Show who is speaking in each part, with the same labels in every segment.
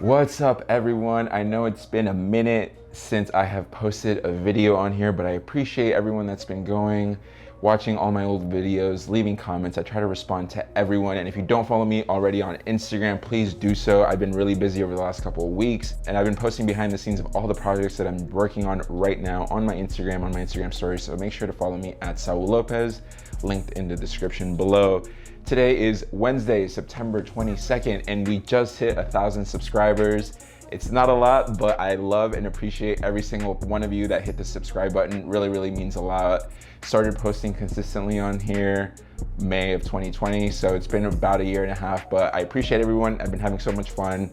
Speaker 1: What's up, everyone? I know it's been a minute since I have posted a video on here, but I appreciate everyone that's been watching all my old videos, leaving comments. I try to respond to everyone, and if you don't follow me already on Instagram, please do so. I've been really busy over the last couple of weeks, and I've been posting behind the scenes of all the projects that I'm working on right now on my Instagram stories, so make sure to follow me at Saul Lopez, linked in the description below. Today is Wednesday, September 22nd, and we just hit 1,000 subscribers. It's not a lot, but I love and appreciate every single one of you that hit the subscribe button. Really means a lot. Started posting consistently on here May of 2020, so it's been about a year and a half, but I appreciate everyone. I've been having so much fun.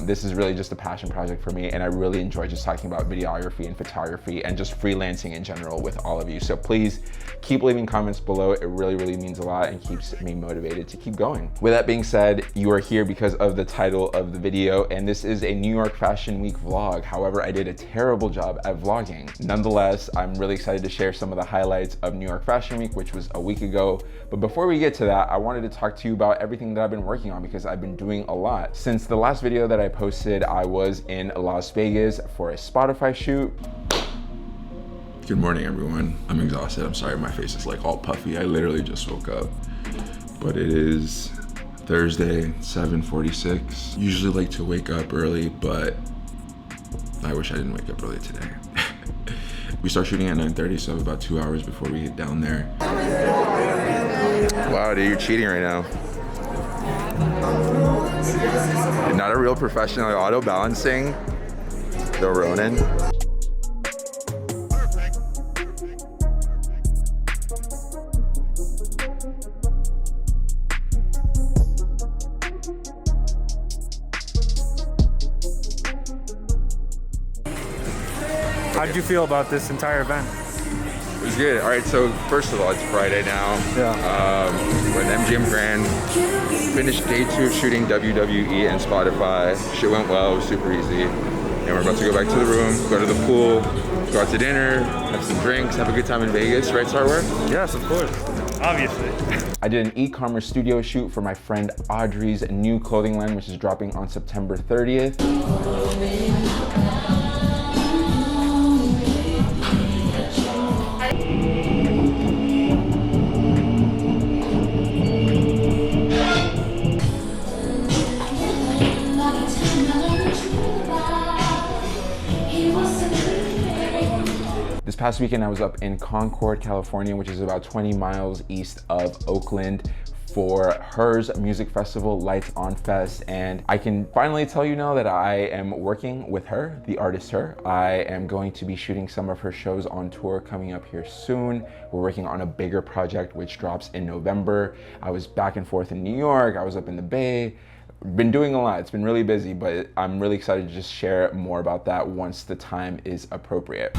Speaker 1: This is really just a passion project for me, and I really enjoy just talking about videography and photography and just freelancing in general with all of you. So please keep leaving comments below. It really means a lot and keeps me motivated to keep going. With that being said, you are here because of the title of the video, and this is a New York Fashion Week vlog. However, I did a terrible job at vlogging. Nonetheless, I'm really excited to share some of the highlights of New York Fashion Week, which was a week ago. But before we get to that, I wanted to talk to you about everything that I've been working on, because I've been doing a lot. Since the last video that I posted, I was in Las Vegas for a Spotify shoot. Good morning, everyone. I'm exhausted. I'm sorry, my face is like all puffy. I literally just woke up. But it is Thursday, 7:46. Usually like to wake up early, but I wish I didn't wake up early today. We start shooting at 9:30, so about 2 hours before we get down there. Wow, dude, you're cheating right now. You're not a real professional. Auto balancing the Ronin.
Speaker 2: How did you feel about this entire event?
Speaker 1: It was good. All right, so first of all, it's Friday now.
Speaker 2: Yeah.
Speaker 1: We're in MGM Grand. Finished day 2 of shooting WWE and Spotify. Shit went well, it was super easy. And we're about to go back to the room, go to the pool, go out to dinner, have some drinks, have a good time in Vegas, right, Star Wars?
Speaker 2: Yes, of course. Obviously.
Speaker 1: I did an e-commerce studio shoot for my friend Audrey's new clothing line, which is dropping on September 30th. This past weekend, I was up in Concord, California, which is about 20 miles east of Oakland, for H.E.R's music festival, Lights On Fest. And I can finally tell you now that I am working with her, the artist H.E.R. I am going to be shooting some of her shows on tour coming up here soon. We're working on a bigger project which drops in November. I was back and forth in New York, I was up in the Bay. Been doing a lot, it's been really busy, but I'm really excited to just share more about that once the time is appropriate.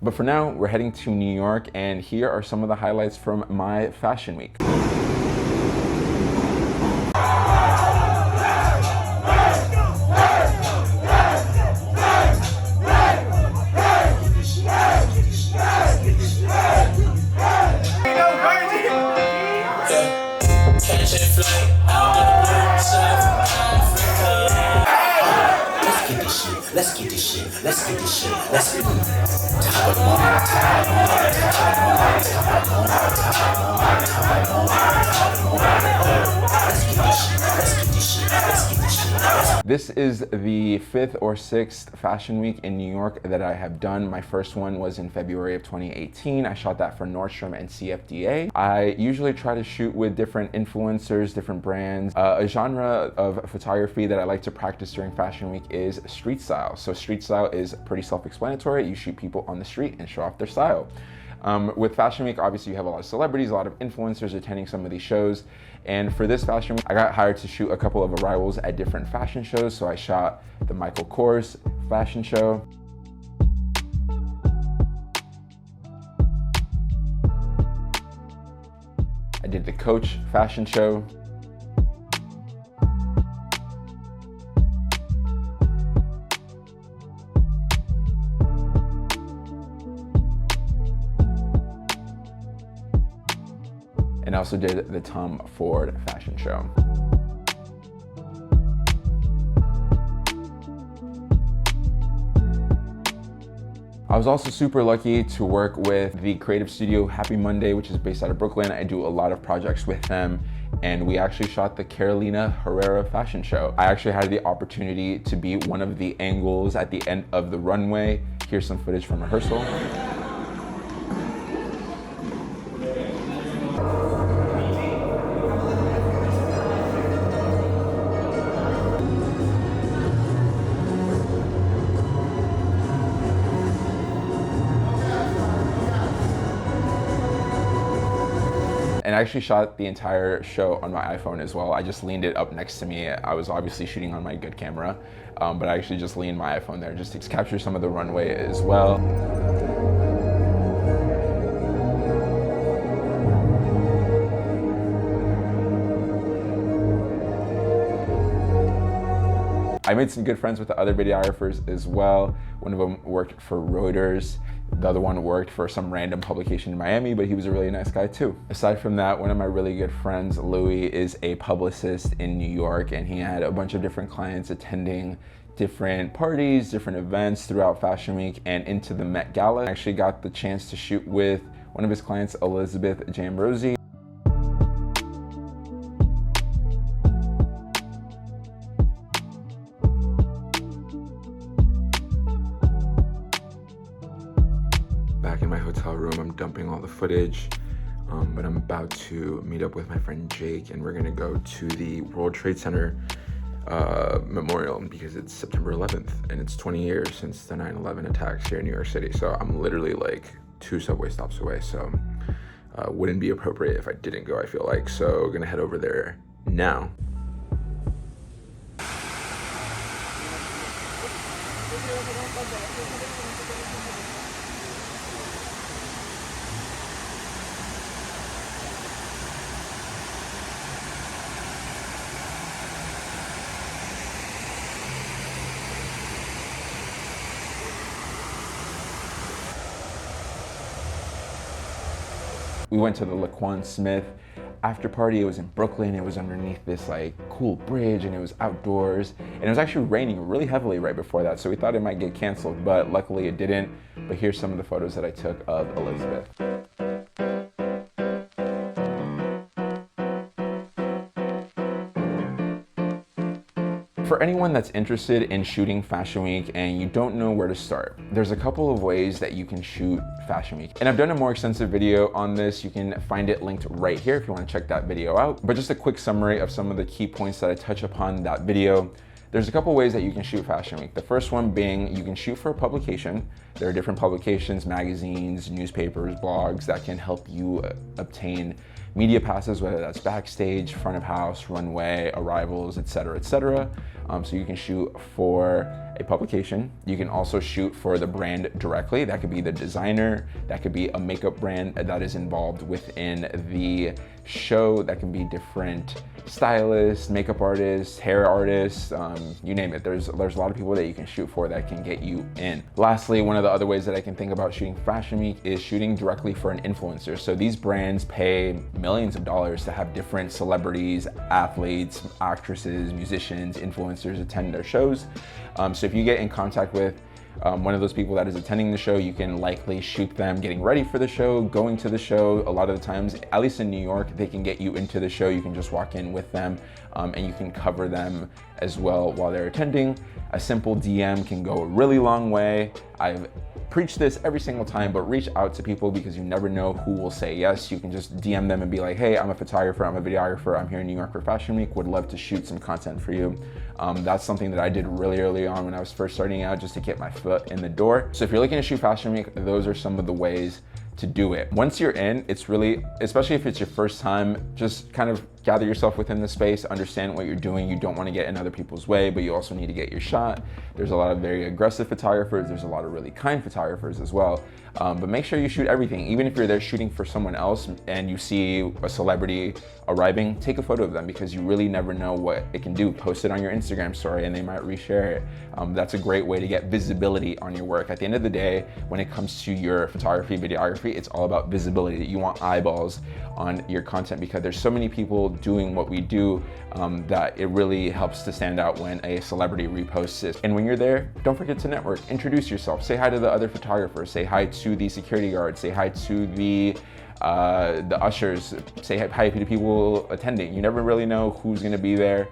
Speaker 1: But for now, we're heading to New York, and here are some of the highlights from my fashion week.
Speaker 3: Let's get this shit. Let's get this shit. Let's get this
Speaker 1: This is the 5th or 6th fashion week in New York that I have done. My first one was in February of 2018. I shot that for Nordstrom and CFDA. I usually try to shoot with different influencers, different brands. A genre of photography that I like to practice during fashion week is street style. So street style is pretty self-explanatory. You shoot people on the street and show off their style. With Fashion Week, obviously you have a lot of celebrities, a lot of influencers attending some of these shows. And for this Fashion Week, I got hired to shoot a couple of arrivals at different fashion shows. So I shot the Michael Kors fashion show. I did the Coach fashion show. and I also did the Tom Ford fashion show. I was also super lucky to work with the creative studio Happy Monday, which is based out of Brooklyn. I do a lot of projects with them, and we actually shot the Carolina Herrera fashion show. I actually had the opportunity to be one of the angles at the end of the runway. Here's some footage from rehearsal. And I actually shot the entire show on my iPhone as well. I just leaned it up next to me. I was obviously shooting on my good camera, but I actually just leaned my iPhone there just to capture some of the runway as well. I made some good friends with the other videographers as well. One of them worked for Reuters. The other one worked for some random publication in Miami, but he was a really nice guy too. Aside from that, one of my really good friends, Louis, is a publicist in New York, and he had a bunch of different clients attending different parties, different events throughout Fashion Week and into the Met Gala. I actually got the chance to shoot with one of his clients, Elizabeth Jamrozy. Back in my hotel room, I'm dumping all the footage, but I'm about to meet up with my friend Jake, and we're gonna go to the World Trade Center memorial because it's September 11th and it's 20 years since the 9/11 attacks here in New York City. So I'm literally like 2 subway stops away, so wouldn't be appropriate if I didn't go, I feel like. So gonna head over there now. We went to the LaQuan Smith after party. It was in Brooklyn. It was underneath this like cool bridge, and it was outdoors, and it was actually raining really heavily right before that, so we thought it might get canceled, but luckily it didn't. But here's some of the photos that I took of Elizabeth. For anyone that's interested in shooting Fashion Week and you don't know where to start, there's a couple of ways that you can shoot Fashion Week. And I've done a more extensive video on this. You can find it linked right here if you want to check that video out. But just a quick summary of some of the key points that I touch upon in that video. There's a couple ways that you can shoot Fashion Week. The first one being you can shoot for a publication. There are different publications, magazines, newspapers, blogs that can help you obtain media passes, whether that's backstage, front of house, runway, arrivals, etc., etc. So you can shoot for a publication. You can also shoot for the brand directly. That could be the designer, that could be a makeup brand that is involved within the show, that can be different stylists, makeup artists, hair artists, you name it. There's a lot of people that you can shoot for that can get you in. Lastly, one of the other ways that I can think about shooting Fashion Week is shooting directly for an influencer. So these brands pay millions of dollars to have different celebrities, athletes, actresses, musicians, influencers attend their shows. So if you get in contact with one of those people that is attending the show, you can likely shoot them getting ready for the show, going to the show. A lot of the times, at least in New York, they can get you into the show. You can just walk in with them and you can cover them as well while they're attending. A simple DM can go a really long way. I've preached this every single time, but reach out to people because you never know who will say yes. You can just DM them and be like, hey, I'm a photographer, I'm a videographer, I'm here in New York for Fashion Week, would love to shoot some content for you. That's something that I did really early on when I was first starting out, just to get my foot in the door. So if you're looking to shoot Fashion Week, those are some of the ways to do it. Once you're in, it's really, especially if it's your first time, just kind of gather yourself within the space, understand what you're doing. You don't want to get in other people's way, but you also need to get your shot. There's a lot of very aggressive photographers. There's a lot of really kind photographers as well. But make sure you shoot everything. Even if you're there shooting for someone else and you see a celebrity arriving, take a photo of them because you really never know what it can do. Post it on your Instagram story and they might reshare it. That's a great way to get visibility on your work. At the end of the day, when it comes to your photography, videography, photography, it's all about visibility. You want eyeballs on your content because there's so many people doing what we do that it really helps to stand out when a celebrity reposts it. And when you're there, don't forget to network, introduce yourself, say hi to the other photographers, say hi to the security guards, say hi to the ushers, say hi to people attending. You never really know who's gonna be there.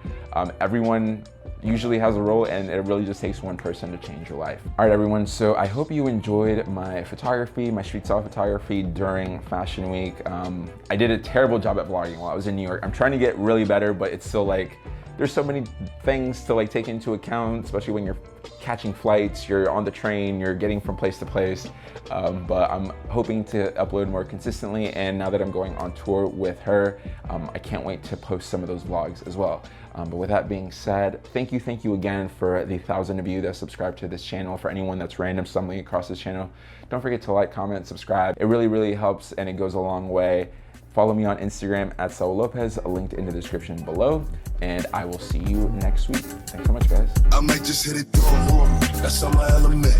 Speaker 1: Everyone usually has a role, and it really just takes one person to change your life. All right, everyone, so I hope you enjoyed my photography, my street style photography during Fashion Week. I did a terrible job at vlogging while I was in New York. I'm trying to get really better, but it's still like, there's so many things to like take into account, especially when you're catching flights, you're on the train, you're getting from place to place. But I'm hoping to upload more consistently, and now that I'm going on tour with her, I can't wait to post some of those vlogs as well. But with that being said, thank you again for the 1,000 of you that subscribe to this channel. For anyone that's random stumbling across this channel, don't forget to like, comment, subscribe. It really helps, and it goes a long way. Follow me on Instagram at Saul Lopez, linked in the description below, and I will see you next week. Thanks so much, guys.
Speaker 3: I might just hit it through. That's on my element.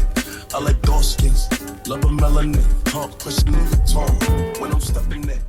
Speaker 3: I like dark skins, love a melanin, talk, pushing in the tone when I'm stepping in.